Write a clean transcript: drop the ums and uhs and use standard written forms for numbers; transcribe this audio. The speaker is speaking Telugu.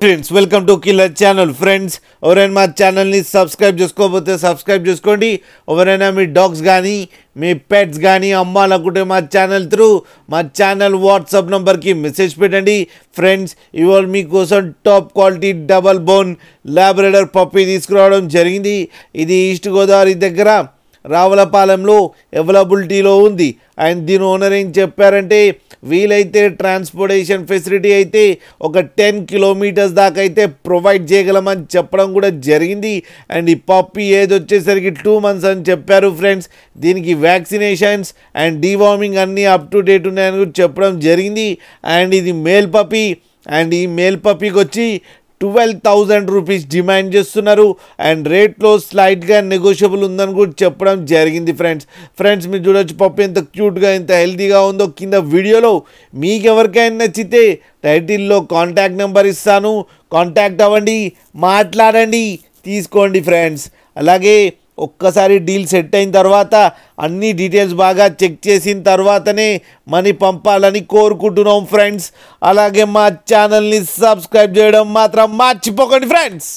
Friends welcome to killer channel. Friends ఎవరైనా మా ఛానల్ని సబ్స్క్రైబ్ చేసుకోకపోతే సబ్స్క్రైబ్ చేసుకోండి. ఎవరైనా మీ డాగ్స్ కానీ మీ పెట్స్ కానీ అమ్మాలనుకుంటే మా ఛానల్ త్రూ మా ఛానల్ వాట్సాప్ నెంబర్కి మెసేజ్ పెట్టండి. ఫ్రెండ్స్ ఇవాళ మీకోసం top quality double bone Labrador puppy తీసుకురావడం జరిగింది. ఇది ఈస్ట్ గోదావరి దగ్గర రావులపాలెంలో అవైలబిలిటీలో ఉంది. అండ్ దీని ఓనర్ ఏం చెప్పారంటే వీలైతే ట్రాన్స్పోర్టేషన్ ఫెసిలిటీ అయితే ఒక 10 కిలోమీటర్స్ దాకా అయితే ప్రొవైడ్ చేయగలమని చెప్పడం కూడా జరిగింది. అండ్ ఈ పప్పీ ఏజ్ వచ్చేసరికి 2 months అని చెప్పారు. ఫ్రెండ్స్ దీనికి వ్యాక్సినేషన్స్ అండ్ డీవార్మింగ్ అన్నీ అప్ టు డేట్ ఉన్నాయని కూడా చెప్పడం జరిగింది. అండ్ ఇది మేల్ పప్పీ. అండ్ ఈ మేల్ పప్పీకి వచ్చి 12,000 రూపీస్ డిమాండ్ చేస్తున్నారు. అండ్ రేట్లో స్లైట్గా నెగోషియబుల్ ఉందని కూడా చెప్పడం జరిగింది. ఫ్రెండ్స్ మీరు చూడొచ్చు పప్పు ఎంత క్యూట్గా ఎంత హెల్తీగా ఉందో. కింద వీడియోలో మీకు ఎవరికైనా నచ్చితే టైటిల్లో కాంటాక్ట్ నెంబర్ ఇస్తాను, కాంటాక్ట్ అవ్వండి, మాట్లాడండి, తీసుకోండి. ఫ్రెండ్స్ అలాగే ఒక్కసారి డీల్ సెట్ అయిన తర్వాత అన్ని డీటెయిల్స్ బాగా చెక్ చేసిన తర్వాతనే మనీ పంపాలని కోరుకుంటున్నాం. ఫ్రెండ్స్ అలాగే మా ఛానల్ని సబ్స్క్రైబ్ చేయడం మాత్రం మర్చిపోకండి. ఫ్రెండ్స్